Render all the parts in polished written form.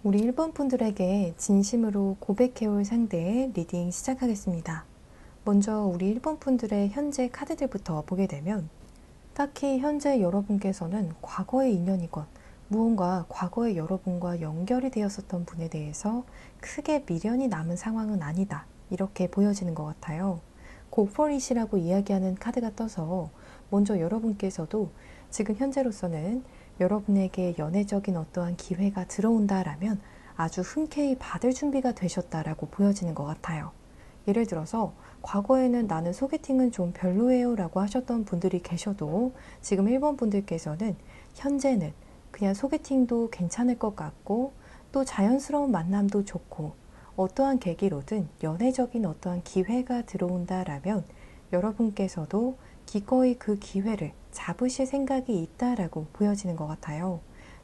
우리 1번 분들에게 진심으로 고백해올 상대의 리딩 시작하겠습니다. 먼저 우리 1번 분들의 현재 카드들부터 보게 되면 딱히 현재 여러분께서는 과거의 인연이건 무언가 과거의 여러분과 연결이 되었었던 분에 대해서 크게 미련이 남은 상황은 아니다. 이렇게 보여지는 것 같아요. Go for it이라고 이야기하는 카드가 떠서 먼저 여러분께서도 지금 현재로서는 여러분에게 연애적인 어떠한 기회가 들어온다라면 아주 흔쾌히 받을 준비가 되셨다라고 보여지는 것 같아요. 예를 들어서 과거에는 나는 소개팅은 좀 별로예요 라고 하셨던 분들이 계셔도 지금 1번 분들께서는 현재는 그냥 소개팅도 괜찮을 것 같고 또 자연스러운 만남도 좋고 어떠한 계기로든 연애적인 어떠한 기회가 들어온다라면 여러분께서도 기꺼이 그 기회를 잡으실 생각이 있다라고 보여지는 것 같아요.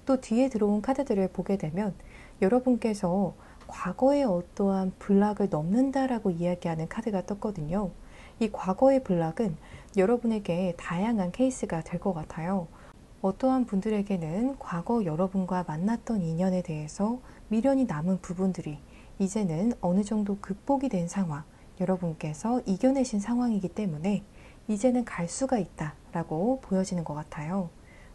또 뒤에 들어온 카드들을 보게 되면 여러분께서 과거의 어떠한 블락을 넘는다라고 이야기하는 카드가 떴거든요. 이 과거의 블락은 여러분에게 다양한 케이스가 될 것 같아요. 어떠한 분들에게는 과거 여러분과 만났던 인연에 대해서 미련이 남은 부분들이 이제는 어느 정도 극복이 된 상황, 여러분께서 이겨내신 상황이기 때문에 이제는 갈 수가 있다라고 보여지는 것 같아요.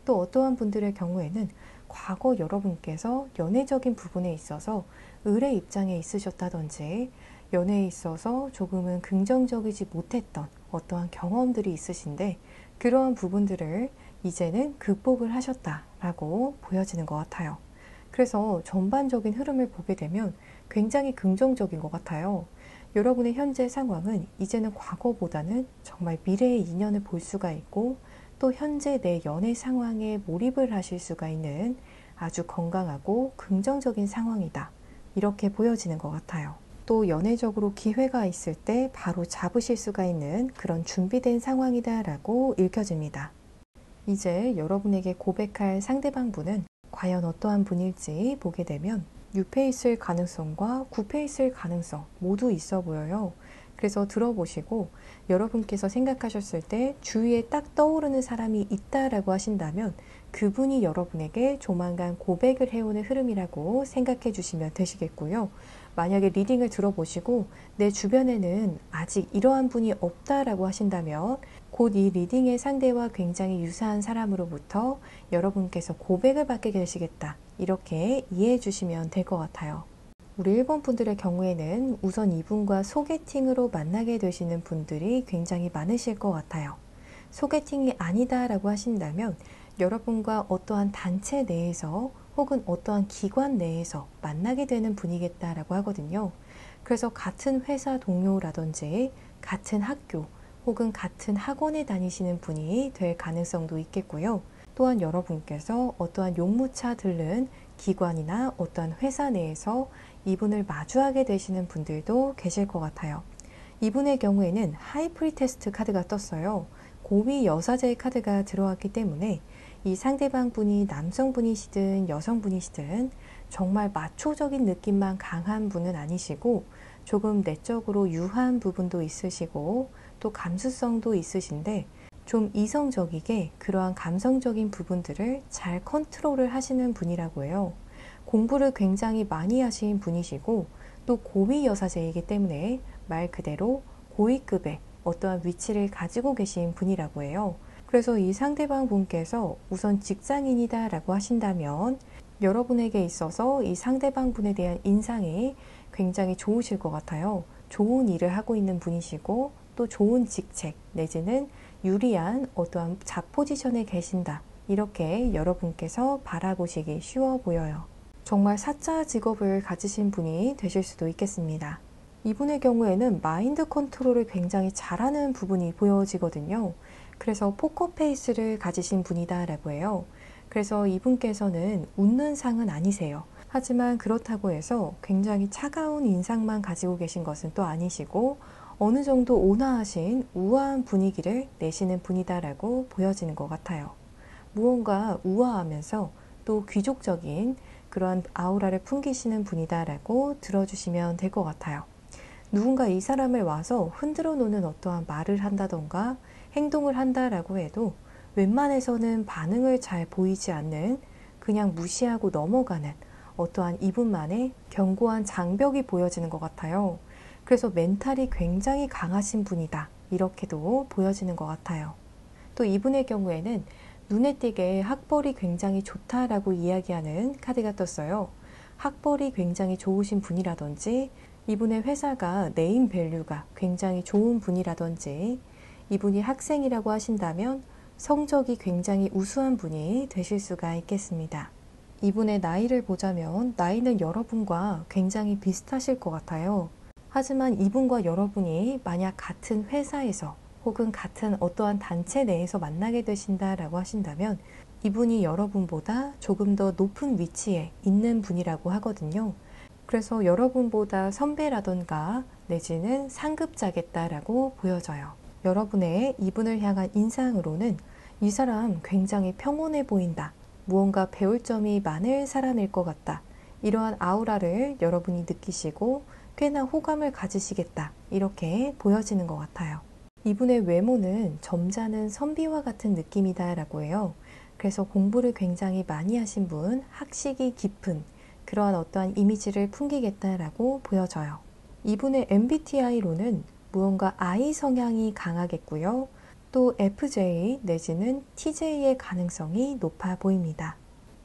또 어떠한 분들의 경우에는 과거 여러분께서 연애적인 부분에 있어서 을의 입장에 있으셨다든지 연애에 있어서 조금은 긍정적이지 못했던 어떠한 경험들이 있으신데 그러한 부분들을 이제는 극복을 하셨다라고 보여지는 것 같아요. 그래서 전반적인 흐름을 보게 되면 굉장히 긍정적인 것 같아요. 여러분의 현재 상황은 이제는 과거보다는 정말 미래의 인연을 볼 수가 있고 또 현재 내 연애 상황에 몰입을 하실 수가 있는 아주 건강하고 긍정적인 상황이다. 이렇게 보여지는 것 같아요. 또 연애적으로 기회가 있을 때 바로 잡으실 수가 있는 그런 준비된 상황이다라고 읽혀집니다. 이제 여러분에게 고백할 상대방 분은 과연 어떠한 분일지 보게 되면 6패 있을 가능성과 9패 있을 가능성 모두 있어 보여요. 그래서 들어보시고 여러분께서 생각하셨을 때 주위에 딱 떠오르는 사람이 있다라고 하신다면 그분이 여러분에게 조만간 고백을 해오는 흐름이라고 생각해 주시면 되시겠고요. 만약에 리딩을 들어보시고 내 주변에는 아직 이러한 분이 없다라고 하신다면 곧 이 리딩의 상대와 굉장히 유사한 사람으로부터 여러분께서 고백을 받게 되시겠다. 이렇게 이해해 주시면 될 것 같아요. 우리 1번 분들의 경우에는 우선 이분과 소개팅으로 만나게 되시는 분들이 굉장히 많으실 것 같아요. 소개팅이 아니다라고 하신다면 여러분과 어떠한 단체 내에서 혹은 어떠한 기관 내에서 만나게 되는 분이겠다라고 하거든요. 그래서 같은 회사 동료라든지 같은 학교 혹은 같은 학원에 다니시는 분이 될 가능성도 있겠고요. 또한 여러분께서 어떠한 용무차 들른 기관이나 어떠한 회사 내에서 이분을 마주하게 되시는 분들도 계실 것 같아요. 이분의 경우에는 하이프리테스트 카드가 떴어요. 고위 여사제의 카드가 들어왔기 때문에 이 상대방 분이 남성분이시든 여성분이시든 정말 마초적인 느낌만 강한 분은 아니시고 조금 내적으로 유한 부분도 있으시고 또 감수성도 있으신데 좀 이성적이게 그러한 감성적인 부분들을 잘 컨트롤을 하시는 분이라고 해요. 공부를 굉장히 많이 하신 분이시고 또 고위 여사제이기 때문에 말 그대로 고위급의 어떠한 위치를 가지고 계신 분이라고 해요. 그래서 이 상대방 분께서 우선 직장인이다 라고 하신다면 여러분에게 있어서 이 상대방 분에 대한 인상이 굉장히 좋으실 것 같아요. 좋은 일을 하고 있는 분이시고 또 좋은 직책 내지는 유리한 어떠한 잡포지션에 계신다. 이렇게 여러분께서 바라보시기 쉬워 보여요. 정말 사자 직업을 가지신 분이 되실 수도 있겠습니다. 이분의 경우에는 마인드 컨트롤을 굉장히 잘하는 부분이 보여지거든요. 그래서 포커페이스를 가지신 분이다 라고 해요. 그래서 이분께서는 웃는 상은 아니세요. 하지만 그렇다고 해서 굉장히 차가운 인상만 가지고 계신 것은 또 아니시고 어느 정도 온화하신 우아한 분위기를 내시는 분이다라고 보여지는 것 같아요. 무언가 우아하면서 또 귀족적인 그러한 아우라를 풍기시는 분이다라고 들어주시면 될 것 같아요. 누군가 이 사람을 와서 흔들어 놓는 어떠한 말을 한다던가 행동을 한다라고 해도 웬만해서는 반응을 잘 보이지 않는 그냥 무시하고 넘어가는 어떠한 이분만의 견고한 장벽이 보여지는 것 같아요. 그래서 멘탈이 굉장히 강하신 분이다. 이렇게도 보여지는 것 같아요. 또 이분의 경우에는 눈에 띄게 학벌이 굉장히 좋다라고 이야기하는 카드가 떴어요. 학벌이 굉장히 좋으신 분이라든지 이분의 회사가 네임 밸류가 굉장히 좋은 분이라든지 이분이 학생이라고 하신다면 성적이 굉장히 우수한 분이 되실 수가 있겠습니다. 이분의 나이를 보자면 나이는 여러분과 굉장히 비슷하실 것 같아요. 하지만 이분과 여러분이 만약 같은 회사에서 혹은 같은 어떠한 단체 내에서 만나게 되신다라고 하신다면 이분이 여러분보다 조금 더 높은 위치에 있는 분이라고 하거든요. 그래서 여러분보다 선배라던가 내지는 상급자겠다라고 보여져요. 여러분의 이분을 향한 인상으로는 이 사람 굉장히 평온해 보인다. 무언가 배울 점이 많을 사람일 것 같다. 이러한 아우라를 여러분이 느끼시고 꽤나 호감을 가지시겠다. 이렇게 보여지는 것 같아요. 이분의 외모는 점잖은 선비와 같은 느낌이다 라고 해요. 그래서 공부를 굉장히 많이 하신 분, 학식이 깊은 그러한 어떠한 이미지를 풍기겠다라고 보여져요. 이분의 MBTI로는 무언가 I 성향이 강하겠고요. 또 FJ 내지는 TJ의 가능성이 높아 보입니다.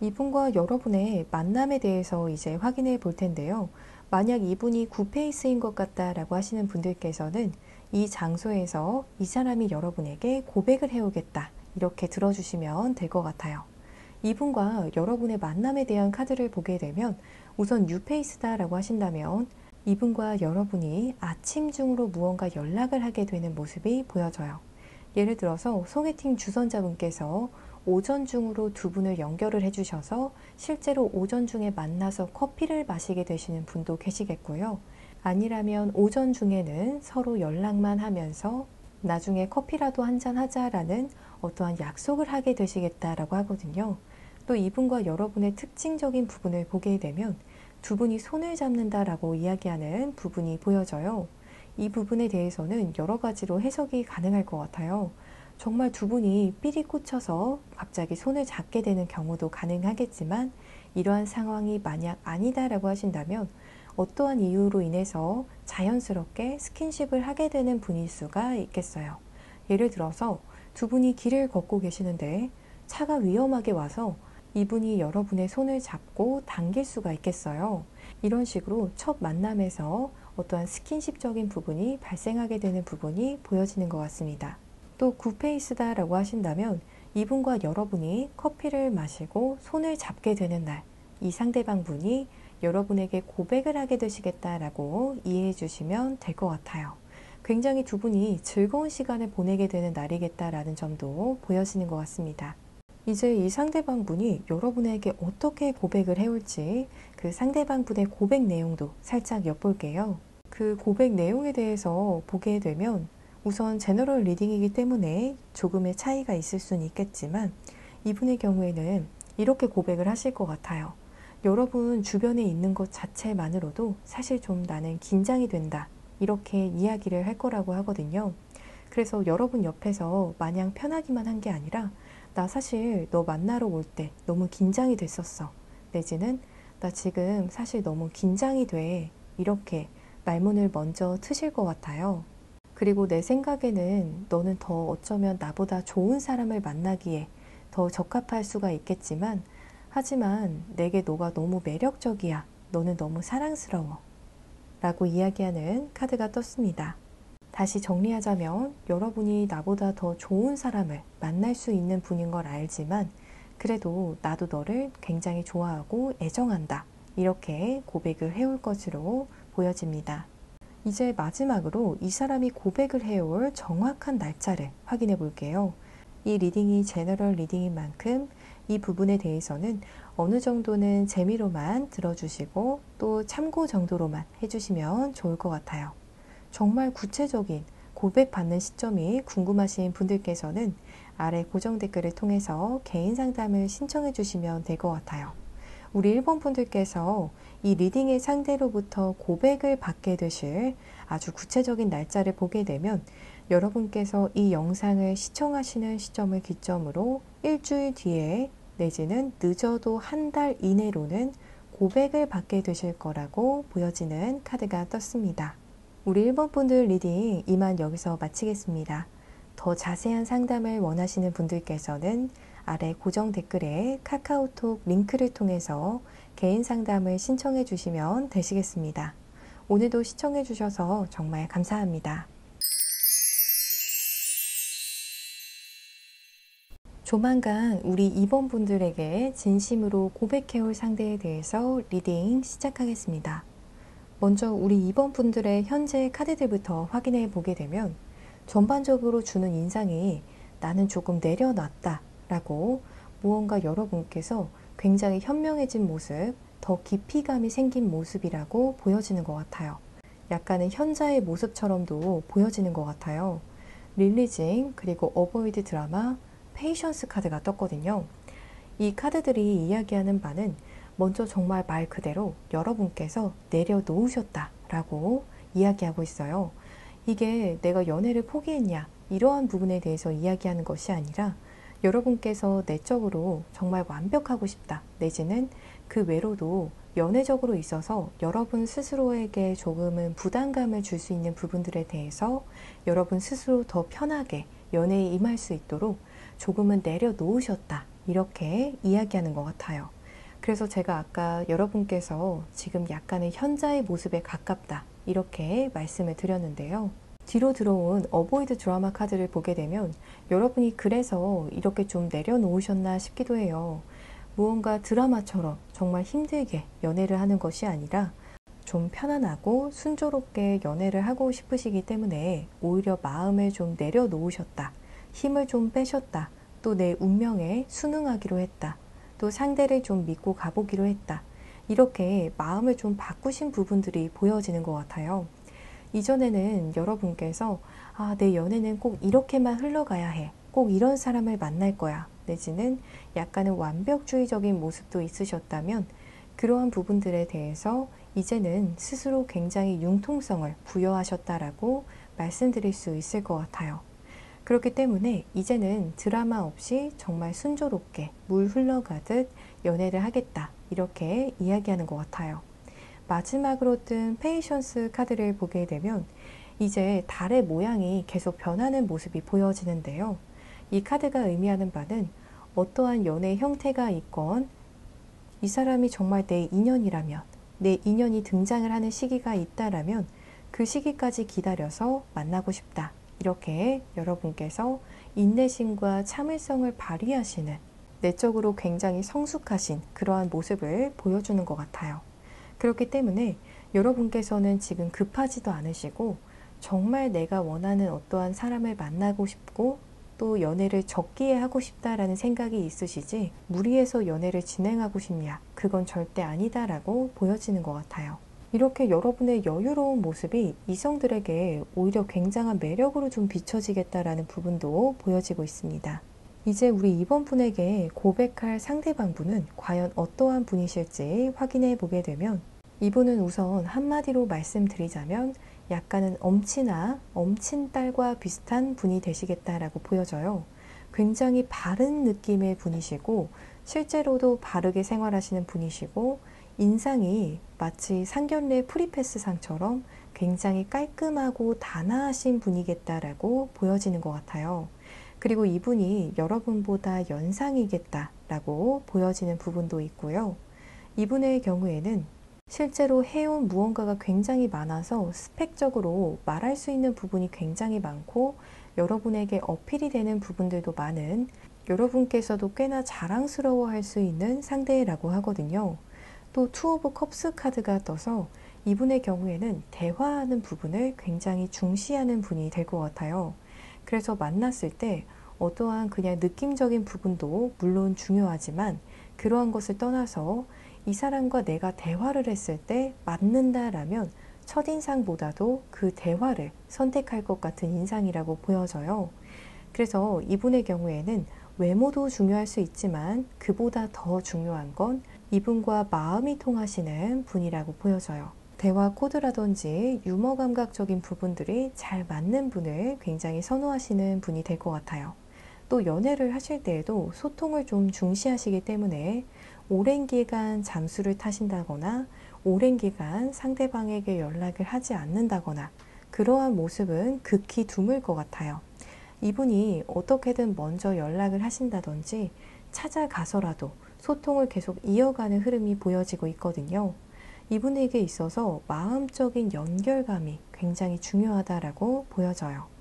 이분과 여러분의 만남에 대해서 이제 확인해 볼 텐데요. 만약 이분이 구페이스인 것 같다라고 하시는 분들께서는 이 장소에서 이 사람이 여러분에게 고백을 해오겠다. 이렇게 들어주시면 될 것 같아요. 이분과 여러분의 만남에 대한 카드를 보게 되면 우선 뉴페이스다라고 하신다면 이분과 여러분이 아침 중으로 무언가 연락을 하게 되는 모습이 보여져요. 예를 들어서 소개팅 주선자분께서 오전 중으로 두 분을 연결을 해주셔서 실제로 오전 중에 만나서 커피를 마시게 되시는 분도 계시겠고요. 아니라면 오전 중에는 서로 연락만 하면서 나중에 커피라도 한잔 하자라는 어떠한 약속을 하게 되시겠다라고 하거든요. 또 이분과 여러분의 특징적인 부분을 보게 되면 두 분이 손을 잡는다라고 이야기하는 부분이 보여져요. 이 부분에 대해서는 여러 가지로 해석이 가능할 것 같아요. 정말 두 분이 삘이 꽂혀서 갑자기 손을 잡게 되는 경우도 가능하겠지만 이러한 상황이 만약 아니다라고 하신다면 어떠한 이유로 인해서 자연스럽게 스킨십을 하게 되는 분일 수가 있겠어요. 예를 들어서 두 분이 길을 걷고 계시는데 차가 위험하게 와서 이분이 여러분의 손을 잡고 당길 수가 있겠어요. 이런 식으로 첫 만남에서 어떠한 스킨십적인 부분이 발생하게 되는 부분이 보여지는 것 같습니다. 또 굿페이스다라고 하신다면 이분과 여러분이 커피를 마시고 손을 잡게 되는 날, 이 상대방 분이 여러분에게 고백을 하게 되시겠다라고 이해해 주시면 될 것 같아요. 굉장히 두 분이 즐거운 시간을 보내게 되는 날이겠다라는 점도 보여지는 것 같습니다. 이제 이 상대방 분이 여러분에게 어떻게 고백을 해올지 그 상대방 분의 고백 내용도 살짝 엿볼게요. 그 고백 내용에 대해서 보게 되면 우선 제너럴 리딩이기 때문에 조금의 차이가 있을 수는 있겠지만 이분의 경우에는 이렇게 고백을 하실 것 같아요. 여러분 주변에 있는 것 자체만으로도 사실 좀 나는 긴장이 된다. 이렇게 이야기를 할 거라고 하거든요. 그래서 여러분 옆에서 마냥 편하기만 한 게 아니라 나 사실 너 만나러 올 때 너무 긴장이 됐었어. 내지는 나 지금 사실 너무 긴장이 돼. 이렇게 말문을 먼저 트실 것 같아요. 그리고 내 생각에는 너는 더 어쩌면 나보다 좋은 사람을 만나기에 더 적합할 수가 있겠지만 하지만 내게 너가 너무 매력적이야. 너는 너무 사랑스러워. 라고 이야기하는 카드가 떴습니다. 다시 정리하자면 여러분이 나보다 더 좋은 사람을 만날 수 있는 분인 걸 알지만 그래도 나도 너를 굉장히 좋아하고 애정한다. 이렇게 고백을 해올 것으로 보여집니다. 이제 마지막으로 이 사람이 고백을 해올 정확한 날짜를 확인해 볼게요. 이 리딩이 제너럴 리딩인 만큼 이 부분에 대해서는 어느 정도는 재미로만 들어주시고 또 참고 정도로만 해주시면 좋을 것 같아요. 정말 구체적인 고백받는 시점이 궁금하신 분들께서는 아래 고정 댓글을 통해서 개인 상담을 신청해 주시면 될 것 같아요. 우리 1번 분들께서 이 리딩의 상대로부터 고백을 받게 되실 아주 구체적인 날짜를 보게 되면 여러분께서 이 영상을 시청하시는 시점을 기점으로 일주일 뒤에 내지는 늦어도 한 달 이내로는 고백을 받게 되실 거라고 보여지는 카드가 떴습니다. 우리 1번 분들 리딩 이만 여기서 마치겠습니다. 더 자세한 상담을 원하시는 분들께서는 아래 고정 댓글에 카카오톡 링크를 통해서 개인 상담을 신청해 주시면 되시겠습니다. 오늘도 시청해 주셔서 정말 감사합니다. 조만간 우리 2번 분들에게 진심으로 고백해올 상대에 대해서 리딩 시작하겠습니다. 먼저 우리 2번 분들의 현재 카드들부터 확인해 보게 되면 전반적으로 주는 인상이 나는 조금 내려놨다 라고 무언가 여러분께서 굉장히 현명해진 모습, 더 깊이감이 생긴 모습이라고 보여지는 것 같아요. 약간은 현자의 모습처럼도 보여지는 것 같아요. 릴리징, 그리고 어보이드 드라마, 페이션스 카드가 떴거든요. 이 카드들이 이야기하는 바는 먼저 정말 말 그대로 여러분께서 내려놓으셨다 라고 이야기하고 있어요. 이게 내가 연애를 포기했냐 이러한 부분에 대해서 이야기하는 것이 아니라 여러분께서 내적으로 정말 완벽하고 싶다 내지는 그 외로도 연애적으로 있어서 여러분 스스로에게 조금은 부담감을 줄 수 있는 부분들에 대해서 여러분 스스로 더 편하게 연애에 임할 수 있도록 조금은 내려놓으셨다 이렇게 이야기하는 것 같아요. 그래서 제가 아까 여러분께서 지금 약간의 현자의 모습에 가깝다 이렇게 말씀을 드렸는데요. 뒤로 들어온 어보이드 드라마 카드를 보게 되면 여러분이 그래서 이렇게 좀 내려놓으셨나 싶기도 해요. 무언가 드라마처럼 정말 힘들게 연애를 하는 것이 아니라 좀 편안하고 순조롭게 연애를 하고 싶으시기 때문에 오히려 마음을 좀 내려놓으셨다. 힘을 좀 빼셨다. 또 내 운명에 순응하기로 했다. 또 상대를 좀 믿고 가보기로 했다. 이렇게 마음을 좀 바꾸신 부분들이 보여지는 것 같아요. 이전에는 여러분께서 내 연애는 꼭 이렇게만 흘러가야 해. 꼭 이런 사람을 만날 거야. 내지는 약간은 완벽주의적인 모습도 있으셨다면 그러한 부분들에 대해서 이제는 스스로 굉장히 융통성을 부여하셨다라고 말씀드릴 수 있을 것 같아요. 그렇기 때문에 이제는 드라마 없이 정말 순조롭게 물 흘러가듯 연애를 하겠다 이렇게 이야기하는 것 같아요. 마지막으로 뜬 페이션스 카드를 보게 되면 이제 달의 모양이 계속 변하는 모습이 보여지는데요. 이 카드가 의미하는 바는 어떠한 연애 형태가 있건 이 사람이 정말 내 인연이라면 내 인연이 등장을 하는 시기가 있다라면 그 시기까지 기다려서 만나고 싶다. 이렇게 여러분께서 인내심과 참을성을 발휘하시는 내적으로 굉장히 성숙하신 그러한 모습을 보여주는 것 같아요. 그렇기 때문에 여러분께서는 지금 급하지도 않으시고 정말 내가 원하는 어떠한 사람을 만나고 싶고 또 연애를 적기에 하고 싶다라는 생각이 있으시지 무리해서 연애를 진행하고 싶냐 그건 절대 아니다라고 보여지는 것 같아요. 이렇게 여러분의 여유로운 모습이 이성들에게 오히려 굉장한 매력으로 좀 비춰지겠다라는 부분도 보여지고 있습니다. 이제 우리 2번 분에게 고백할 상대방 분은 과연 어떠한 분이실지 확인해 보게 되면 이분은 우선 한마디로 말씀드리자면 약간은 엄친아, 엄친딸과 비슷한 분이 되시겠다라고 보여져요. 굉장히 바른 느낌의 분이시고 실제로도 바르게 생활하시는 분이시고 인상이 마치 상견례 프리패스상처럼 굉장히 깔끔하고 단아하신 분이겠다라고 보여지는 것 같아요. 그리고 이분이 여러분보다 연상이겠다라고 보여지는 부분도 있고요. 이분의 경우에는 실제로 해온 무언가가 굉장히 많아서 스펙적으로 말할 수 있는 부분이 굉장히 많고 여러분에게 어필이 되는 부분들도 많은 여러분께서도 꽤나 자랑스러워할 수 있는 상대라고 하거든요. 또 투 오브 컵스 카드가 떠서 이분의 경우에는 대화하는 부분을 굉장히 중시하는 분이 될 것 같아요. 그래서 만났을 때 어떠한 그냥 느낌적인 부분도 물론 중요하지만 그러한 것을 떠나서 이 사람과 내가 대화를 했을 때 맞는다라면 첫인상보다도 그 대화를 선택할 것 같은 인상이라고 보여져요. 그래서 이분의 경우에는 외모도 중요할 수 있지만 그보다 더 중요한 건 이분과 마음이 통하시는 분이라고 보여져요. 대화 코드라든지 유머 감각적인 부분들이 잘 맞는 분을 굉장히 선호하시는 분이 될 것 같아요. 또 연애를 하실 때에도 소통을 좀 중시하시기 때문에 오랜 기간 잠수를 타신다거나 오랜 기간 상대방에게 연락을 하지 않는다거나 그러한 모습은 극히 드물 것 같아요. 이분이 어떻게든 먼저 연락을 하신다든지 찾아가서라도 소통을 계속 이어가는 흐름이 보여지고 있거든요. 이분에게 있어서 마음적인 연결감이 굉장히 중요하다라고 보여져요.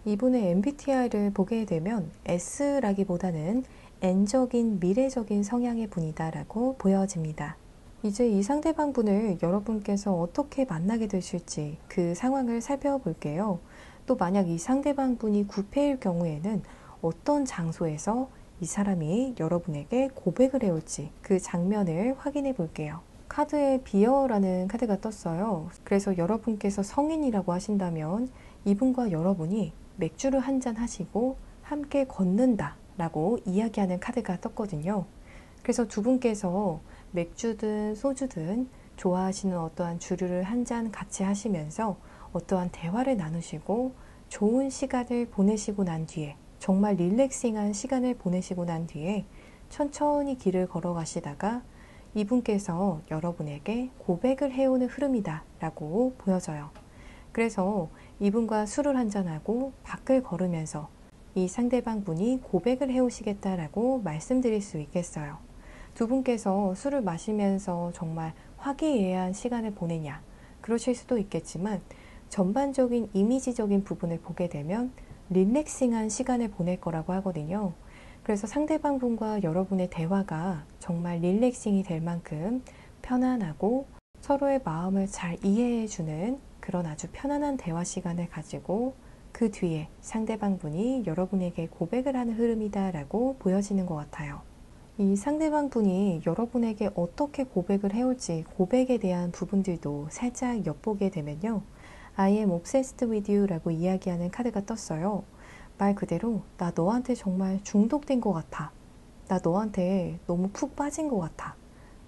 이분의 MBTI를 보게 되면 S라기보다는 N적인 미래적인 성향의 분이다라고 보여집니다. 이제 이 상대방 분을 여러분께서 어떻게 만나게 되실지 그 상황을 살펴볼게요. 또 만약 이 상대방 분이 구패일 경우에는 어떤 장소에서 이 사람이 여러분에게 고백을 해올지 그 장면을 확인해 볼게요. 카드에 비어라는 카드가 떴어요. 그래서 여러분께서 성인이라고 하신다면 이분과 여러분이 맥주를 한잔 하시고 함께 걷는다 라고 이야기하는 카드가 떴거든요. 그래서 두 분께서 맥주든 소주든 좋아하시는 어떠한 주류를 한 잔 같이 하시면서 어떠한 대화를 나누시고 좋은 시간을 보내시고 난 뒤에 정말 릴렉싱한 시간을 보내시고 난 뒤에 천천히 길을 걸어가시다가 이분께서 여러분에게 고백을 해오는 흐름이다 라고 보여져요. 그래서 이분과 술을 한잔하고 밖을 걸으면서 이 상대방 분이 고백을 해오시겠다라고 말씀드릴 수 있겠어요. 두 분께서 술을 마시면서 정말 화기애애한 시간을 보내냐 그러실 수도 있겠지만 전반적인 이미지적인 부분을 보게 되면 릴렉싱한 시간을 보낼 거라고 하거든요. 그래서 상대방 분과 여러분의 대화가 정말 릴렉싱이 될 만큼 편안하고 서로의 마음을 잘 이해해주는 그런 아주 편안한 대화 시간을 가지고 그 뒤에 상대방 분이 여러분에게 고백을 하는 흐름이다라고 보여지는 것 같아요. 이 상대방 분이 여러분에게 어떻게 고백을 해올지 고백에 대한 부분들도 살짝 엿보게 되면요. I am obsessed with you 라고 이야기하는 카드가 떴어요. 말 그대로 나 너한테 정말 중독된 것 같아. 나 너한테 너무 푹 빠진 것 같아.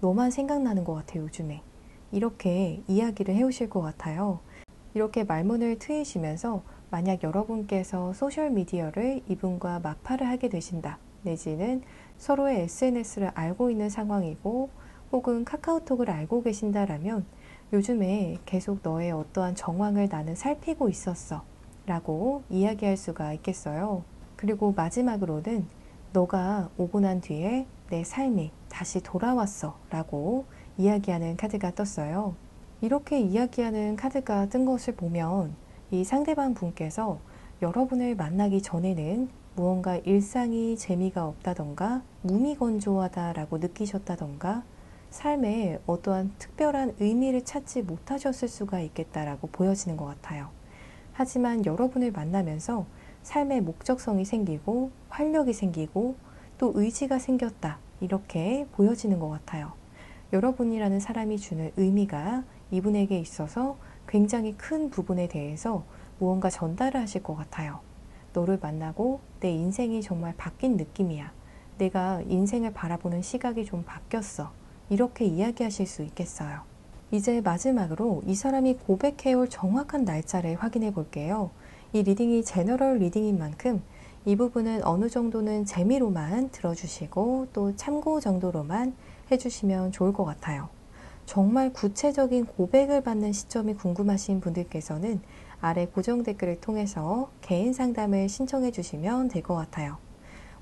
너만 생각나는 것 같아 요즘에. 이렇게 이야기를 해오실 것 같아요. 이렇게 말문을 트이시면서 만약 여러분께서 소셜미디어를 이분과 마팔을 하게 되신다. 내지는 서로의 SNS를 알고 있는 상황이고 혹은 카카오톡을 알고 계신다라면 요즘에 계속 너의 어떠한 정황을 나는 살피고 있었어 라고 이야기할 수가 있겠어요. 그리고 마지막으로는 너가 오고 난 뒤에 내 삶이 다시 돌아왔어 라고 이야기하는 카드가 떴어요. 이렇게 이야기하는 카드가 뜬 것을 보면 이 상대방 분께서 여러분을 만나기 전에는 무언가 일상이 재미가 없다던가 무미건조하다라고 느끼셨다던가 삶에 어떠한 특별한 의미를 찾지 못하셨을 수가 있겠다라고 보여지는 것 같아요. 하지만 여러분을 만나면서 삶의 목적성이 생기고 활력이 생기고 또 의지가 생겼다 이렇게 보여지는 것 같아요. 여러분이라는 사람이 주는 의미가 이분에게 있어서 굉장히 큰 부분에 대해서 무언가 전달을 하실 것 같아요. 너를 만나고 내 인생이 정말 바뀐 느낌이야. 내가 인생을 바라보는 시각이 좀 바뀌었어. 이렇게 이야기하실 수 있겠어요. 이제 마지막으로 이 사람이 고백해올 정확한 날짜를 확인해 볼게요. 이 리딩이 제너럴 리딩인 만큼 이 부분은 어느 정도는 재미로만 들어주시고 또 참고 정도로만 해주시면 좋을 것 같아요. 정말 구체적인 고백을 받는 시점이 궁금하신 분들께서는 아래 고정 댓글을 통해서 개인 상담을 신청해 주시면 될 것 같아요.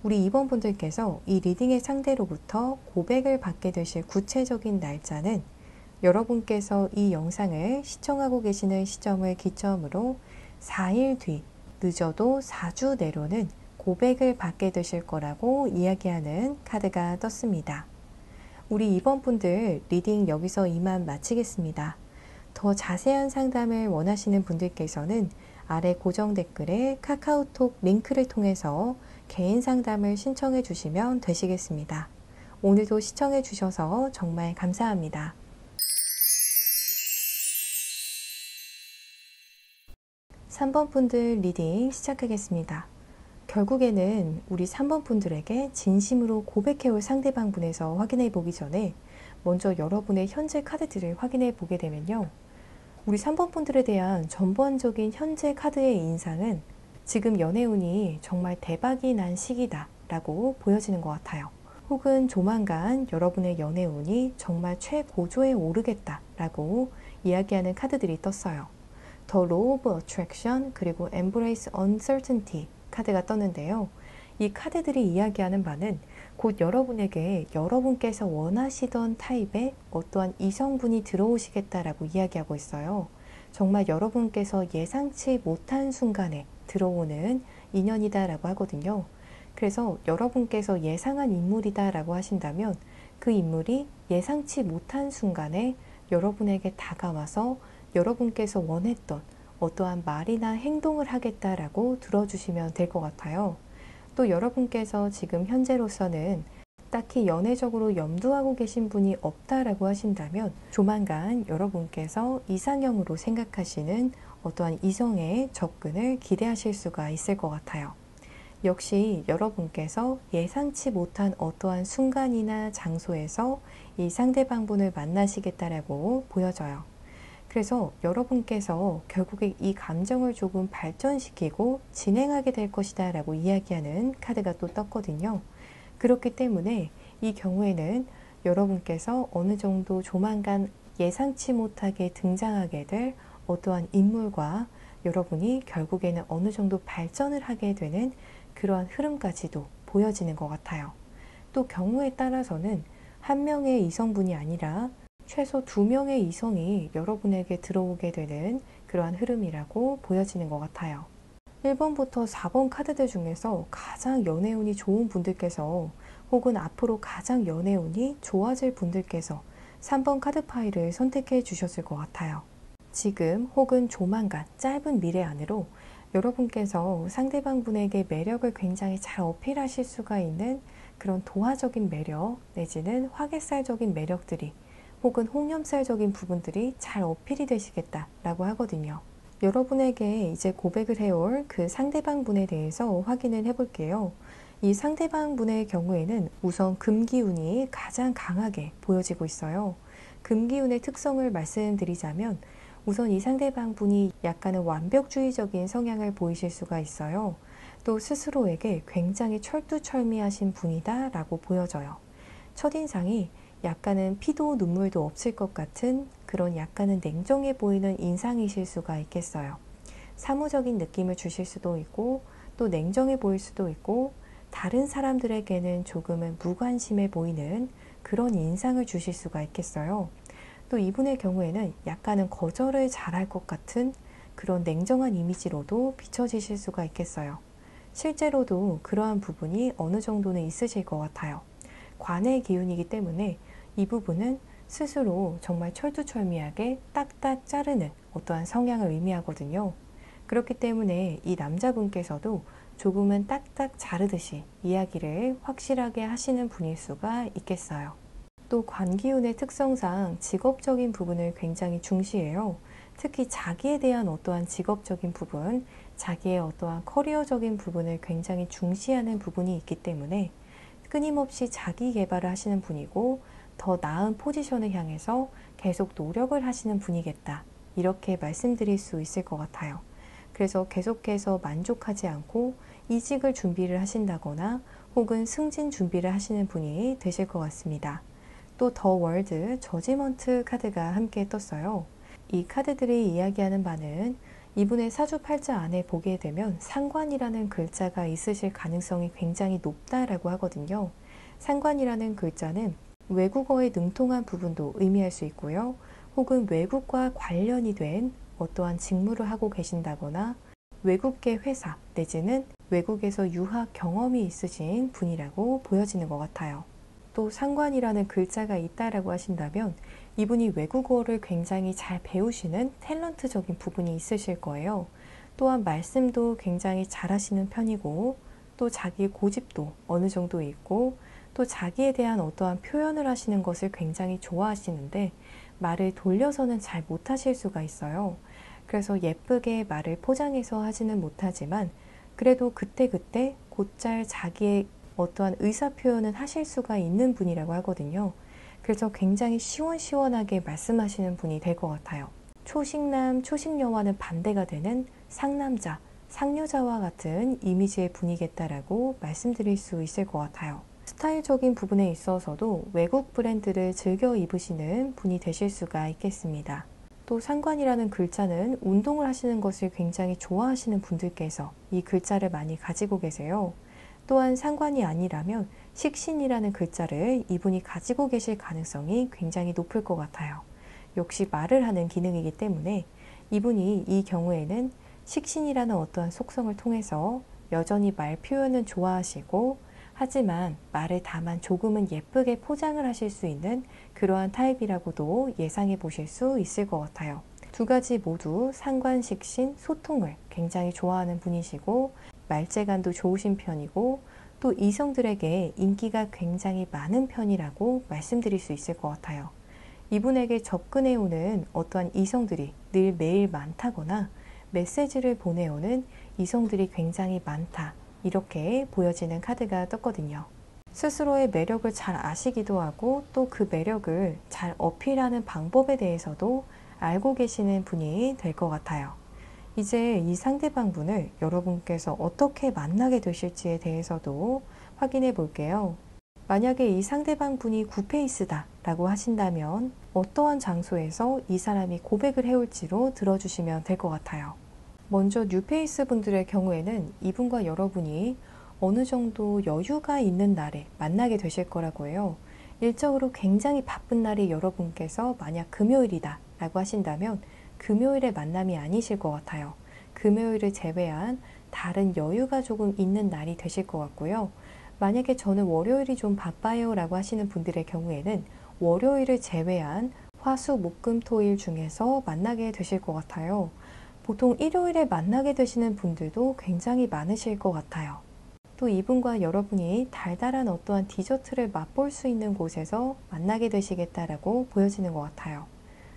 우리 2번 분들께서 이 리딩의 상대로부터 고백을 받게 되실 구체적인 날짜는 여러분께서 이 영상을 시청하고 계시는 시점을 기점으로 4일 뒤, 늦어도 4주 내로는 고백을 받게 되실 거라고 이야기하는 카드가 떴습니다. 우리 2번 분들 리딩 여기서 이만 마치겠습니다. 더 자세한 상담을 원하시는 분들께서는 아래 고정 댓글에 카카오톡 링크를 통해서 개인 상담을 신청해 주시면 되시겠습니다. 오늘도 시청해 주셔서 정말 감사합니다. 3번 분들 리딩 시작하겠습니다. 결국에는 우리 3번 분들에게 진심으로 고백해올 상대방 분에서 확인해 보기 전에 먼저 여러분의 현재 카드들을 확인해 보게 되면요. 우리 3번 분들에 대한 전반적인 현재 카드의 인상은 지금 연애운이 정말 대박이 난 시기다 라고 보여지는 것 같아요. 혹은 조만간 여러분의 연애운이 정말 최고조에 오르겠다 라고 이야기하는 카드들이 떴어요. The Law of Attraction 그리고 Embrace Uncertainty 카드가 떴는데요. 이 카드들이 이야기하는 바는 곧 여러분에게 여러분께서 원하시던 타입의 어떠한 이성분이 들어오시겠다라고 이야기하고 있어요. 정말 여러분께서 예상치 못한 순간에 들어오는 인연이다라고 하거든요. 그래서 여러분께서 예상한 인물이다라고 하신다면 그 인물이 예상치 못한 순간에 여러분에게 다가와서 여러분께서 원했던 어떠한 말이나 행동을 하겠다라고 들어주시면 될 것 같아요. 또 여러분께서 지금 현재로서는 딱히 연애적으로 염두하고 계신 분이 없다라고 하신다면 조만간 여러분께서 이상형으로 생각하시는 어떠한 이성의 접근을 기대하실 수가 있을 것 같아요. 역시 여러분께서 예상치 못한 어떠한 순간이나 장소에서 이 상대방분을 만나시겠다라고 보여져요. 그래서 여러분께서 결국에 이 감정을 조금 발전시키고 진행하게 될 것이다 라고 이야기하는 카드가 또 떴거든요. 그렇기 때문에 이 경우에는 여러분께서 어느 정도 조만간 예상치 못하게 등장하게 될 어떠한 인물과 여러분이 결국에는 어느 정도 발전을 하게 되는 그러한 흐름까지도 보여지는 것 같아요. 또 경우에 따라서는 한 명의 이성분이 아니라 최소 2명의 이성이 여러분에게 들어오게 되는 그러한 흐름이라고 보여지는 것 같아요. 1번부터 4번 카드들 중에서 가장 연애운이 좋은 분들께서 혹은 앞으로 가장 연애운이 좋아질 분들께서 3번 카드 파일을 선택해 주셨을 것 같아요. 지금 혹은 조만간 짧은 미래 안으로 여러분께서 상대방 분에게 매력을 굉장히 잘 어필하실 수가 있는 그런 도화적인 매력 내지는 화개살적인 매력들이 혹은 홍염살적인 부분들이 잘 어필이 되시겠다라고 하거든요. 여러분에게 이제 고백을 해올 그 상대방 분에 대해서 확인을 해볼게요. 이 상대방 분의 경우에는 우선 금기운이 가장 강하게 보여지고 있어요. 금기운의 특성을 말씀드리자면 우선 이 상대방 분이 약간은 완벽주의적인 성향을 보이실 수가 있어요. 또 스스로에게 굉장히 철두철미하신 분이다 라고 보여져요. 첫인상이 약간은 피도 눈물도 없을 것 같은 그런 약간은 냉정해 보이는 인상이실 수가 있겠어요. 사무적인 느낌을 주실 수도 있고 또 냉정해 보일 수도 있고 다른 사람들에게는 조금은 무관심해 보이는 그런 인상을 주실 수가 있겠어요. 또 이분의 경우에는 약간은 거절을 잘할 것 같은 그런 냉정한 이미지로도 비춰지실 수가 있겠어요. 실제로도 그러한 부분이 어느 정도는 있으실 것 같아요. 관의 기운이기 때문에 이 부분은 스스로 정말 철두철미하게 딱딱 자르는 어떠한 성향을 의미하거든요. 그렇기 때문에 이 남자분께서도 조금은 딱딱 자르듯이 이야기를 확실하게 하시는 분일 수가 있겠어요. 또 관기운의 특성상 직업적인 부분을 굉장히 중시해요. 특히 자기에 대한 어떠한 직업적인 부분, 자기의 어떠한 커리어적인 부분을 굉장히 중시하는 부분이 있기 때문에 끊임없이 자기 개발을 하시는 분이고 더 나은 포지션을 향해서 계속 노력을 하시는 분이겠다. 이렇게 말씀드릴 수 있을 것 같아요. 그래서 계속해서 만족하지 않고 이직을 준비를 하신다거나 혹은 승진 준비를 하시는 분이 되실 것 같습니다. 또 더 월드 저지먼트 카드가 함께 떴어요. 이 카드들이 이야기하는 바는 이분의 사주팔자 안에 보게 되면 상관이라는 글자가 있으실 가능성이 굉장히 높다라고 하거든요. 상관이라는 글자는 외국어에 능통한 부분도 의미할 수 있고요. 혹은 외국과 관련이 된 어떠한 직무를 하고 계신다거나 외국계 회사 내지는 외국에서 유학 경험이 있으신 분이라고 보여지는 것 같아요. 또 상관이라는 글자가 있다라고 하신다면 이분이 외국어를 굉장히 잘 배우시는 탤런트적인 부분이 있으실 거예요. 또한 말씀도 굉장히 잘하시는 편이고 또 자기의 고집도 어느 정도 있고 또 자기에 대한 어떠한 표현을 하시는 것을 굉장히 좋아하시는데 말을 돌려서는 잘 못하실 수가 있어요. 그래서 예쁘게 말을 포장해서 하지는 못하지만 그래도 그때그때 곧잘 자기의 어떠한 의사 표현은 하실 수가 있는 분이라고 하거든요. 그래서 굉장히 시원시원하게 말씀하시는 분이 될 것 같아요. 초식남, 초식녀와는 반대가 되는 상남자, 상류자와 같은 이미지의 분이겠다라고 말씀드릴 수 있을 것 같아요. 스타일적인 부분에 있어서도 외국 브랜드를 즐겨 입으시는 분이 되실 수가 있겠습니다. 또 상관이라는 글자는 운동을 하시는 것을 굉장히 좋아하시는 분들께서 이 글자를 많이 가지고 계세요. 또한 상관이 아니라면 식신이라는 글자를 이분이 가지고 계실 가능성이 굉장히 높을 것 같아요. 역시 말을 하는 기능이기 때문에 이분이 이 경우에는 식신이라는 어떠한 속성을 통해서 여전히 말 표현은 좋아하시고 하지만 말을 다만 조금은 예쁘게 포장을 하실 수 있는 그러한 타입이라고도 예상해 보실 수 있을 것 같아요. 두 가지 모두 상관, 식신, 소통을 굉장히 좋아하는 분이시고 말재간도 좋으신 편이고 또 이성들에게 인기가 굉장히 많은 편이라고 말씀드릴 수 있을 것 같아요. 이분에게 접근해 오는 어떠한 이성들이 늘 매일 많다거나 메시지를 보내오는 이성들이 굉장히 많다. 이렇게 보여지는 카드가 떴거든요. 스스로의 매력을 잘 아시기도 하고 또 그 매력을 잘 어필하는 방법에 대해서도 알고 계시는 분이 될 것 같아요. 이제 이 상대방 분을 여러분께서 어떻게 만나게 되실지에 대해서도 확인해 볼게요. 만약에 이 상대방 분이 구페이스다 라고 하신다면 어떠한 장소에서 이 사람이 고백을 해올지로 들어주시면 될 것 같아요. 먼저 뉴페이스 분들의 경우에는 이분과 여러분이 어느 정도 여유가 있는 날에 만나게 되실 거라고 해요. 일적으로 굉장히 바쁜 날이 여러분께서 만약 금요일이다 라고 하신다면 금요일의 만남이 아니실 것 같아요. 금요일을 제외한 다른 여유가 조금 있는 날이 되실 것 같고요. 만약에 저는 월요일이 좀 바빠요 라고 하시는 분들의 경우에는 월요일을 제외한 화, 수, 목, 금, 토, 일 중에서 만나게 되실 것 같아요. 보통 일요일에 만나게 되시는 분들도 굉장히 많으실 것 같아요. 또 이분과 여러분이 달달한 어떠한 디저트를 맛볼 수 있는 곳에서 만나게 되시겠다라고 보여지는 것 같아요.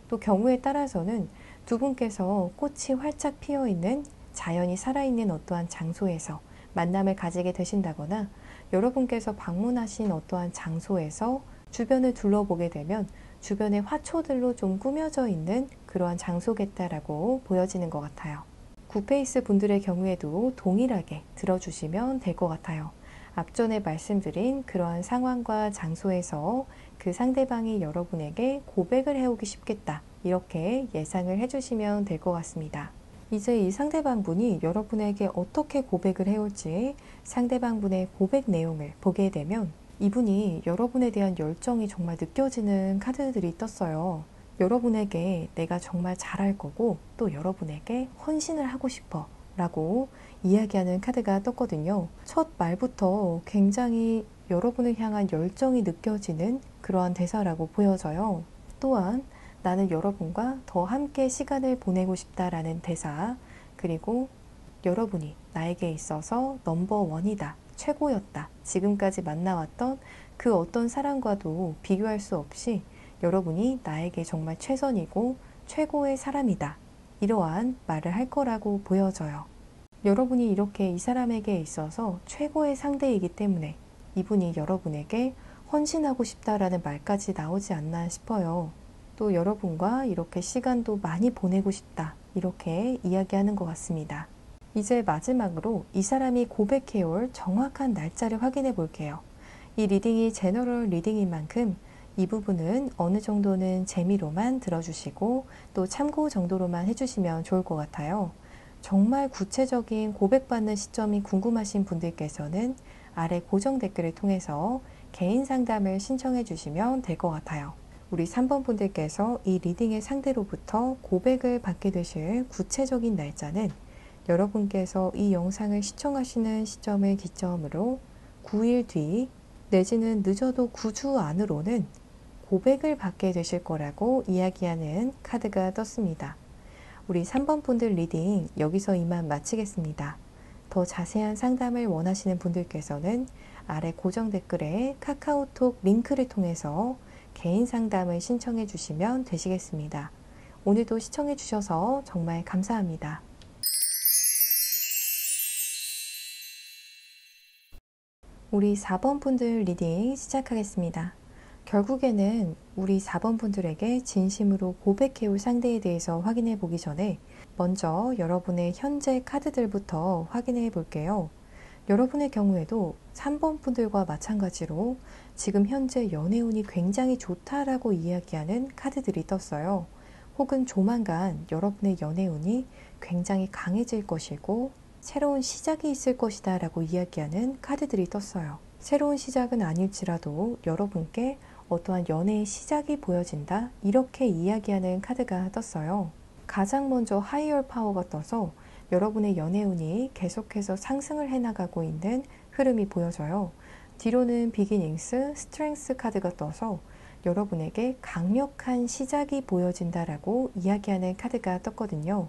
또 경우에 따라서는 두 분께서 꽃이 활짝 피어 있는 자연이 살아있는 어떠한 장소에서 만남을 가지게 되신다거나 여러분께서 방문하신 어떠한 장소에서 주변을 둘러보게 되면 주변에 화초들로 좀 꾸며져 있는 그러한 장소겠다라고 보여지는 것 같아요. 구페이스 분들의 경우에도 동일하게 들어주시면 될 것 같아요. 앞전에 말씀드린 그러한 상황과 장소에서 그 상대방이 여러분에게 고백을 해오기 쉽겠다. 이렇게 예상을 해주시면 될 것 같습니다. 이제 이 상대방 분이 여러분에게 어떻게 고백을 해올지 상대방 분의 고백 내용을 보게 되면 이분이 여러분에 대한 열정이 정말 느껴지는 카드들이 떴어요. 여러분에게 내가 정말 잘할 거고 또 여러분에게 헌신을 하고 싶어 라고 이야기하는 카드가 떴거든요. 첫 말부터 굉장히 여러분을 향한 열정이 느껴지는 그러한 대사라고 보여져요. 또한 나는 여러분과 더 함께 시간을 보내고 싶다라는 대사, 그리고 여러분이 나에게 있어서 넘버원이다, 최고였다, 지금까지 만나왔던 그 어떤 사람과도 비교할 수 없이 여러분이 나에게 정말 최선이고 최고의 사람이다. 이러한 말을 할 거라고 보여져요. 여러분이 이렇게 이 사람에게 있어서 최고의 상대이기 때문에 이분이 여러분에게 헌신하고 싶다라는 말까지 나오지 않나 싶어요. 또 여러분과 이렇게 시간도 많이 보내고 싶다. 이렇게 이야기하는 것 같습니다. 이제 마지막으로 이 사람이 고백해올 정확한 날짜를 확인해 볼게요. 이 리딩이 제너럴 리딩인 만큼 이 부분은 어느 정도는 재미로만 들어주시고 또 참고 정도로만 해주시면 좋을 것 같아요. 정말 구체적인 고백받는 시점이 궁금하신 분들께서는 아래 고정 댓글을 통해서 개인 상담을 신청해 주시면 될 것 같아요. 우리 3번 분들께서 이 리딩의 상대로부터 고백을 받게 되실 구체적인 날짜는 여러분께서 이 영상을 시청하시는 시점을 기점으로 9일 뒤 내지는 늦어도 9주 안으로는 고백을 받게 되실 거라고 이야기하는 카드가 떴습니다. 우리 3번 분들 리딩 여기서 이만 마치겠습니다. 더 자세한 상담을 원하시는 분들께서는 아래 고정 댓글에 카카오톡 링크를 통해서 개인 상담을 신청해 주시면 되시겠습니다. 오늘도 시청해 주셔서 정말 감사합니다. 우리 4번 분들 리딩 시작하겠습니다. 결국에는 우리 4번 분들에게 진심으로 고백해올 상대에 대해서 확인해 보기 전에 먼저 여러분의 현재 카드들부터 확인해 볼게요. 여러분의 경우에도 3번 분들과 마찬가지로 지금 현재 연애운이 굉장히 좋다라고 이야기하는 카드들이 떴어요. 혹은 조만간 여러분의 연애운이 굉장히 강해질 것이고 새로운 시작이 있을 것이다 라고 이야기하는 카드들이 떴어요. 새로운 시작은 아닐지라도 여러분께 어떠한 연애의 시작이 보여진다, 이렇게 이야기하는 카드가 떴어요. 가장 먼저 하이어 파워가 떠서 여러분의 연애운이 계속해서 상승을 해나가고 있는 흐름이 보여져요. 뒤로는 비기닝스, 스트렝스 카드가 떠서 여러분에게 강력한 시작이 보여진다라고 이야기하는 카드가 떴거든요.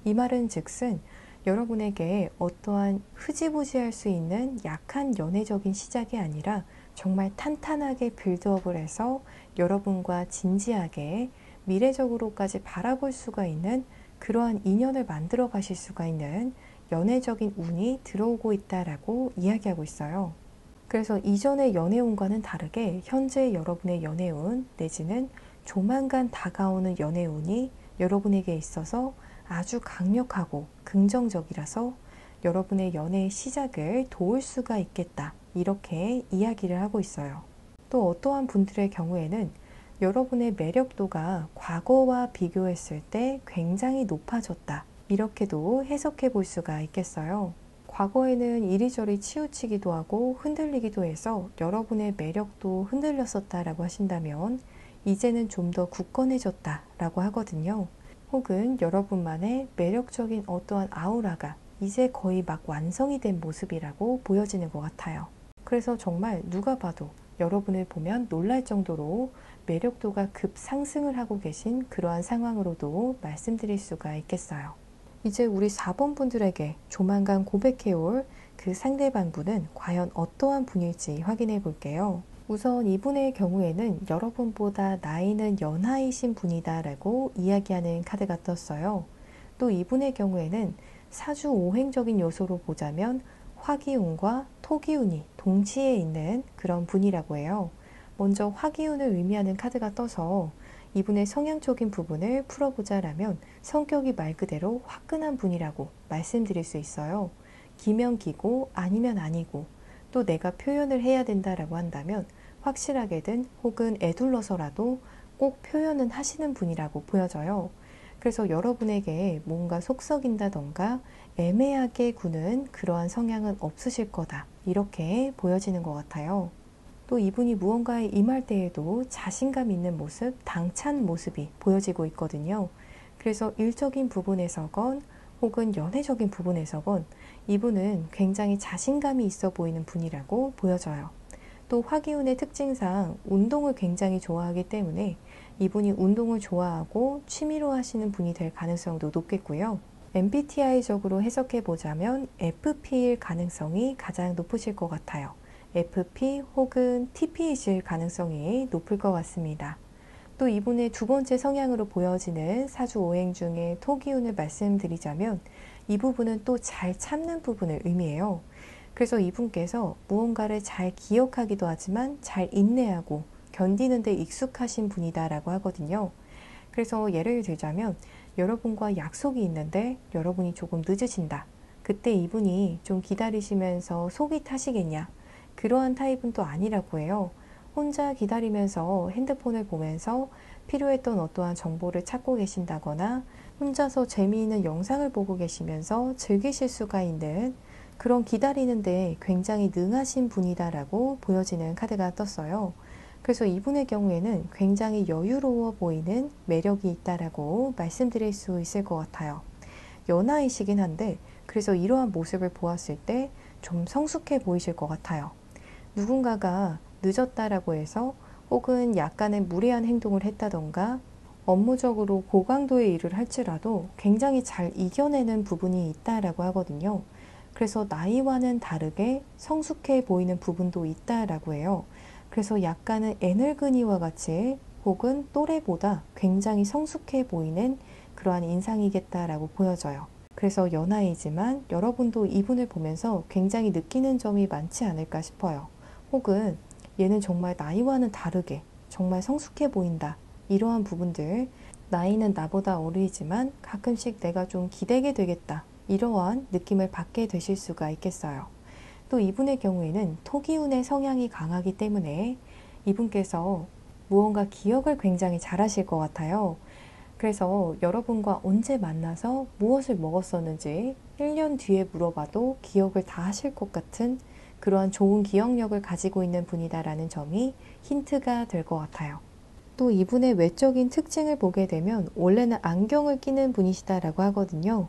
이 말은 즉슨 여러분에게 어떠한 흐지부지할 수 있는 약한 연애적인 시작이 아니라 정말 탄탄하게 빌드업을 해서 여러분과 진지하게 미래적으로까지 바라볼 수가 있는 그러한 인연을 만들어 가실 수가 있는 연애적인 운이 들어오고 있다라고 이야기하고 있어요. 그래서 이전의 연애운과는 다르게 현재 여러분의 연애운 내지는 조만간 다가오는 연애운이 여러분에게 있어서 아주 강력하고 긍정적이라서 여러분의 연애의 시작을 도울 수가 있겠다, 이렇게 이야기를 하고 있어요. 또 어떠한 분들의 경우에는 여러분의 매력도가 과거와 비교했을 때 굉장히 높아졌다, 이렇게도 해석해 볼 수가 있겠어요. 과거에는 이리저리 치우치기도 하고 흔들리기도 해서 여러분의 매력도 흔들렸었다라고 하신다면 이제는 좀 더 굳건해졌다라고 하거든요. 혹은 여러분만의 매력적인 어떠한 아우라가 이제 거의 막 완성이 된 모습이라고 보여지는 것 같아요. 그래서 정말 누가 봐도 여러분을 보면 놀랄 정도로 매력도가 급상승을 하고 계신 그러한 상황으로도 말씀드릴 수가 있겠어요. 이제 우리 4번 분들에게 조만간 고백해올 그 상대방분은 과연 어떠한 분일지 확인해 볼게요. 우선 이분의 경우에는 여러분보다 나이는 연하이신 분이다 라고 이야기하는 카드가 떴어요. 또 이분의 경우에는 사주 오행적인 요소로 보자면 화기운과 토기운이 동시에 있는 그런 분이라고 해요. 먼저 화기운을 의미하는 카드가 떠서 이분의 성향적인 부분을 풀어보자라면 성격이 말 그대로 화끈한 분이라고 말씀드릴 수 있어요. 기면 기고 아니면 아니고, 또 내가 표현을 해야 된다라고 한다면 확실하게든 혹은 애둘러서라도 꼭 표현은 하시는 분이라고 보여져요. 그래서 여러분에게 뭔가 속썩인다던가 애매하게 구는 그러한 성향은 없으실 거다, 이렇게 보여지는 것 같아요. 또 이분이 무언가에 임할 때에도 자신감 있는 모습, 당찬 모습이 보여지고 있거든요. 그래서 일적인 부분에서건 혹은 연애적인 부분에서건 이분은 굉장히 자신감이 있어 보이는 분이라고 보여져요. 또 화기운의 특징상 운동을 굉장히 좋아하기 때문에 이분이 운동을 좋아하고 취미로 하시는 분이 될 가능성도 높겠고요. MBTI적으로 해석해 보자면 FP일 가능성이 가장 높으실 것 같아요. FP 혹은 TP이실 가능성이 높을 것 같습니다. 또 이분의 두 번째 성향으로 보여지는 사주 오행 중에 토기운을 말씀드리자면 이 부분은 또 잘 참는 부분을 의미해요. 그래서 이분께서 무언가를 잘 기억하기도 하지만 잘 인내하고 견디는 데 익숙하신 분이다라고 하거든요. 그래서 예를 들자면 여러분과 약속이 있는데 여러분이 조금 늦으신다. 그때 이분이 좀 기다리시면서 속이 타시겠냐? 그러한 타입은 또 아니라고 해요. 혼자 기다리면서 핸드폰을 보면서 필요했던 어떠한 정보를 찾고 계신다거나 혼자서 재미있는 영상을 보고 계시면서 즐기실 수가 있는 그런 기다리는데 굉장히 능하신 분이다라고 보여지는 카드가 떴어요. 그래서 이분의 경우에는 굉장히 여유로워 보이는 매력이 있다라고 말씀드릴 수 있을 것 같아요. 연하이시긴 한데 그래서 이러한 모습을 보았을 때 좀 성숙해 보이실 것 같아요. 누군가가 늦었다라고 해서 혹은 약간의 무례한 행동을 했다던가 업무적으로 고강도의 일을 할지라도 굉장히 잘 이겨내는 부분이 있다라고 하거든요. 그래서 나이와는 다르게 성숙해 보이는 부분도 있다라고 해요. 그래서 약간은 애늙은이와 같이 혹은 또래보다 굉장히 성숙해 보이는 그러한 인상이겠다라고 보여져요. 그래서 연하이지만 여러분도 이분을 보면서 굉장히 느끼는 점이 많지 않을까 싶어요. 혹은 얘는 정말 나이와는 다르게 정말 성숙해 보인다, 이러한 부분들 나이는 나보다 어리지만 가끔씩 내가 좀 기대게 되겠다. 이러한 느낌을 받게 되실 수가 있겠어요. 또 이분의 경우에는 토기운의 성향이 강하기 때문에 이분께서 무언가 기억을 굉장히 잘하실 것 같아요. 그래서 여러분과 언제 만나서 무엇을 먹었었는지 1년 뒤에 물어봐도 기억을 다 하실 것 같은 그러한 좋은 기억력을 가지고 있는 분이다라는 점이 힌트가 될 것 같아요. 또 이분의 외적인 특징을 보게 되면 원래는 안경을 끼는 분이시다라고 하거든요.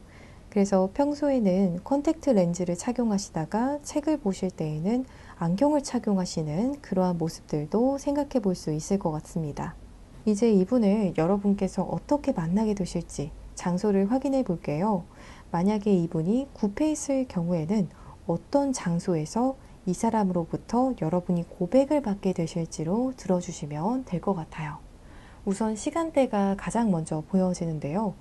그래서 평소에는 컨택트 렌즈를 착용하시다가 책을 보실 때에는 안경을 착용하시는 그러한 모습들도 생각해 볼 수 있을 것 같습니다. 이제 이분을 여러분께서 어떻게 만나게 되실지 장소를 확인해 볼게요. 만약에 이분이 굽해 있을 경우에는 어떤 장소에서 이 사람으로부터 여러분이 고백을 받게 되실지로 들어주시면 될 것 같아요. 우선 시간대가 가장 먼저 보여지는데요.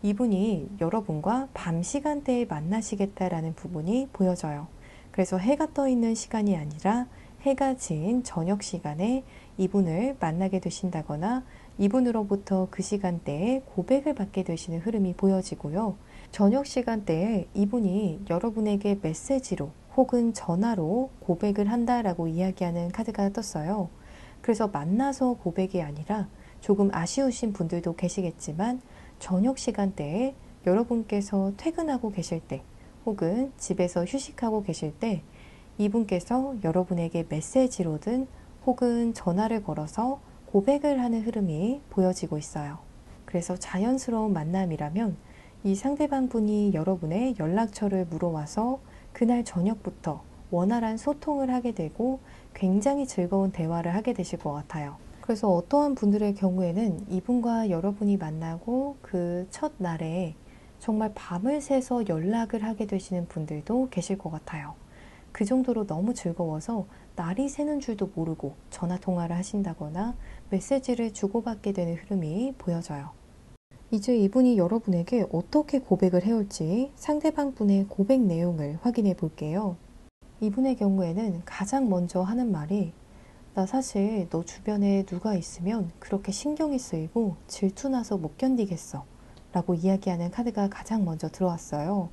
이분이 여러분과 밤 시간대에 만나시겠다라는 부분이 보여져요. 그래서 해가 떠 있는 시간이 아니라 해가 진 저녁 시간에 이분을 만나게 되신다거나 이분으로부터 그 시간대에 고백을 받게 되시는 흐름이 보여지고요. 저녁 시간대에 이분이 여러분에게 메시지로 혹은 전화로 고백을 한다라고 이야기하는 카드가 떴어요. 그래서 만나서 고백이 아니라 조금 아쉬우신 분들도 계시겠지만 저녁 시간대에 여러분께서 퇴근하고 계실 때 혹은 집에서 휴식하고 계실 때 이분께서 여러분에게 메시지로든 혹은 전화를 걸어서 고백을 하는 흐름이 보여지고 있어요. 그래서 자연스러운 만남이라면 이 상대방 분이 여러분의 연락처를 물어와서 그날 저녁부터 원활한 소통을 하게 되고 굉장히 즐거운 대화를 하게 되실 것 같아요. 그래서 어떠한 분들의 경우에는 이분과 여러분이 만나고 그 첫날에 정말 밤을 새서 연락을 하게 되시는 분들도 계실 것 같아요. 그 정도로 너무 즐거워서 날이 새는 줄도 모르고 전화 통화를 하신다거나 메시지를 주고받게 되는 흐름이 보여져요. 이제 이분이 여러분에게 어떻게 고백을 해올지 상대방 분의 고백 내용을 확인해 볼게요. 이분의 경우에는 가장 먼저 하는 말이 나 사실 너 주변에 누가 있으면 그렇게 신경이 쓰이고 질투나서 못 견디겠어 라고 이야기하는 카드가 가장 먼저 들어왔어요.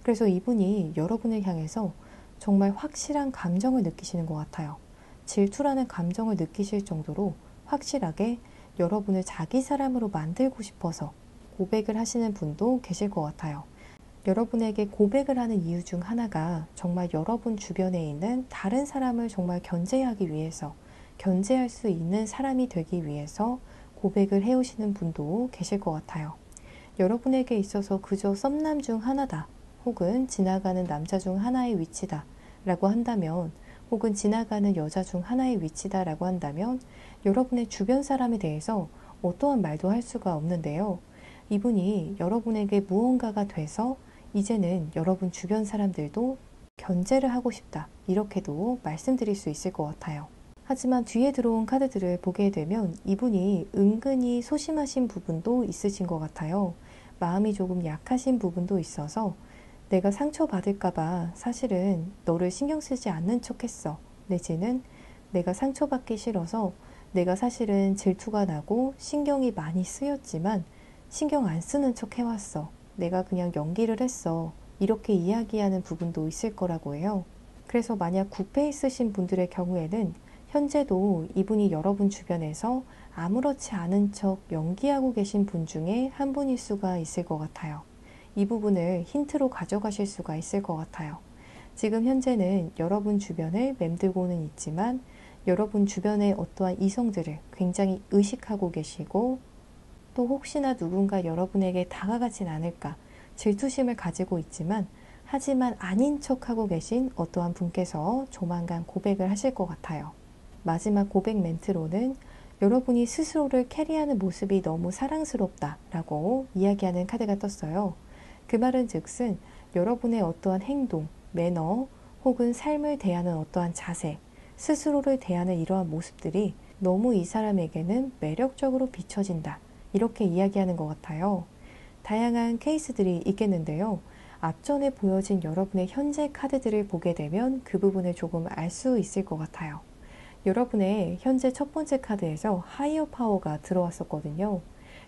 그래서 이분이 여러분을 향해서 정말 확실한 감정을 느끼시는 것 같아요. 질투라는 감정을 느끼실 정도로 확실하게 여러분을 자기 사람으로 만들고 싶어서 고백을 하시는 분도 계실 것 같아요. 여러분에게 고백을 하는 이유 중 하나가 정말 여러분 주변에 있는 다른 사람을 정말 견제하기 위해서, 견제할 수 있는 사람이 되기 위해서 고백을 해오시는 분도 계실 것 같아요. 여러분에게 있어서 그저 썸남 중 하나다, 혹은 지나가는 남자 중 하나의 위치다 라고 한다면, 혹은 지나가는 여자 중 하나의 위치다 라고 한다면 여러분의 주변 사람에 대해서 어떠한 말도 할 수가 없는데요. 이분이 여러분에게 무언가가 돼서 이제는 여러분 주변 사람들도 견제를 하고 싶다, 이렇게도 말씀드릴 수 있을 것 같아요. 하지만 뒤에 들어온 카드들을 보게 되면 이분이 은근히 소심하신 부분도 있으신 것 같아요. 마음이 조금 약하신 부분도 있어서 내가 상처받을까봐 사실은 너를 신경 쓰지 않는 척 했어. 내지는 내가 상처받기 싫어서 내가 사실은 질투가 나고 신경이 많이 쓰였지만 신경 안 쓰는 척 해왔어. 내가 그냥 연기를 했어. 이렇게 이야기하는 부분도 있을 거라고 해요. 그래서 만약 굽해 있으신 분들의 경우에는 현재도 이분이 여러분 주변에서 아무렇지 않은 척 연기하고 계신 분 중에 한 분일 수가 있을 것 같아요. 이 부분을 힌트로 가져가실 수가 있을 것 같아요. 지금 현재는 여러분 주변을 맴돌고는 있지만 여러분 주변의 어떠한 이성들을 굉장히 의식하고 계시고 또 혹시나 누군가 여러분에게 다가가진 않을까 질투심을 가지고 있지만 하지만 아닌 척하고 계신 어떠한 분께서 조만간 고백을 하실 것 같아요. 마지막 고백 멘트로는 여러분이 스스로를 캐리하는 모습이 너무 사랑스럽다 라고 이야기하는 카드가 떴어요. 그 말은 즉슨 여러분의 어떠한 행동, 매너 혹은 삶을 대하는 어떠한 자세, 스스로를 대하는 이러한 모습들이 너무 이 사람에게는 매력적으로 비춰진다, 이렇게 이야기하는 것 같아요. 다양한 케이스들이 있겠는데요. 앞전에 보여진 여러분의 현재 카드들을 보게 되면 그 부분을 조금 알 수 있을 것 같아요. 여러분의 현재 첫 번째 카드에서 하이어 파워가 들어왔었거든요.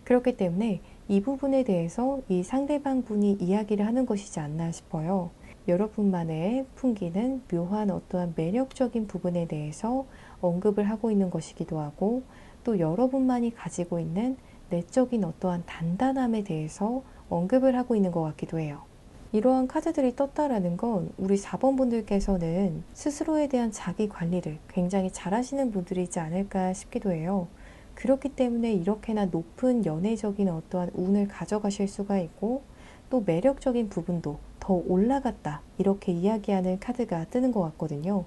그렇기 때문에 이 부분에 대해서 이 상대방 분이 이야기를 하는 것이지 않나 싶어요. 여러분만의 풍기는 묘한 어떠한 매력적인 부분에 대해서 언급을 하고 있는 것이기도 하고, 또 여러분만이 가지고 있는 내적인 어떠한 단단함에 대해서 언급을 하고 있는 것 같기도 해요. 이러한 카드들이 떴다라는 건 우리 4번 분들께서는 스스로에 대한 자기 관리를 굉장히 잘 하시는 분들이지 않을까 싶기도 해요. 그렇기 때문에 이렇게나 높은 연애적인 어떠한 운을 가져가실 수가 있고, 또 매력적인 부분도 더 올라갔다, 이렇게 이야기하는 카드가 뜨는 것 같거든요.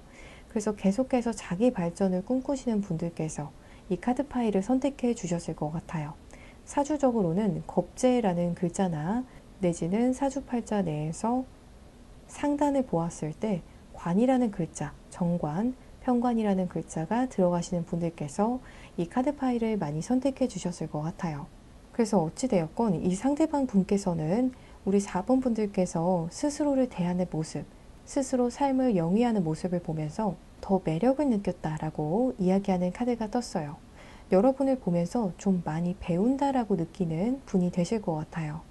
그래서 계속해서 자기 발전을 꿈꾸시는 분들께서 이 카드 파일을 선택해 주셨을 것 같아요. 사주적으로는 겁재라는 글자나 내지는 사주팔자 내에서 상단을 보았을 때 관이라는 글자, 정관, 편관이라는 글자가 들어가시는 분들께서 이 카드 파일을 많이 선택해 주셨을 것 같아요. 그래서 어찌되었건 이 상대방 분께서는 우리 4번 분들께서 스스로를 대하는 모습, 스스로 삶을 영위하는 모습을 보면서 더 매력을 느꼈다라고 이야기하는 카드가 떴어요. 여러분을 보면서 좀 많이 배운다라고 느끼는 분이 되실 것 같아요.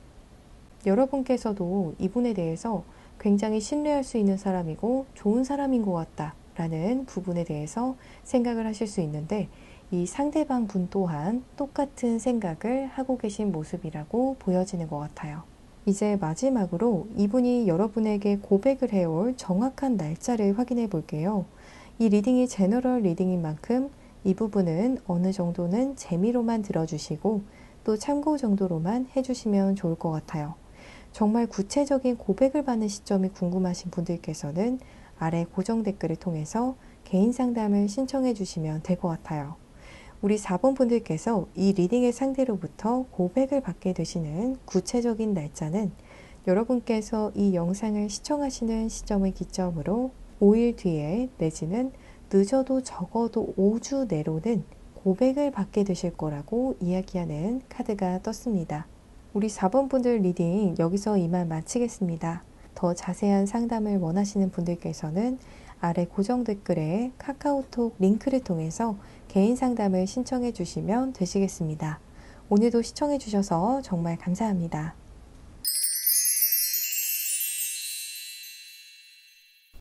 여러분께서도 이분에 대해서 굉장히 신뢰할 수 있는 사람이고 좋은 사람인 것 같다라는 부분에 대해서 생각을 하실 수 있는데, 이 상대방 분 또한 똑같은 생각을 하고 계신 모습이라고 보여지는 것 같아요. 이제 마지막으로 이분이 여러분에게 고백을 해올 정확한 날짜를 확인해 볼게요. 이 리딩이 제너럴 리딩인 만큼 이 부분은 어느 정도는 재미로만 들어주시고 또 참고 정도로만 해주시면 좋을 것 같아요. 정말 구체적인 고백을 받는 시점이 궁금하신 분들께서는 아래 고정 댓글을 통해서 개인 상담을 신청해 주시면 될 것 같아요. 우리 4번 분들께서 이 리딩의 상대로부터 고백을 받게 되시는 구체적인 날짜는 여러분께서 이 영상을 시청하시는 시점을 기점으로 5일 뒤에 내지는 늦어도 적어도 5주 내로는 고백을 받게 되실 거라고 이야기하는 카드가 떴습니다. 우리 4번 분들 리딩 여기서 이만 마치겠습니다. 더 자세한 상담을 원하시는 분들께서는 아래 고정 댓글에 카카오톡 링크를 통해서 개인 상담을 신청해 주시면 되시겠습니다. 오늘도 시청해 주셔서 정말 감사합니다.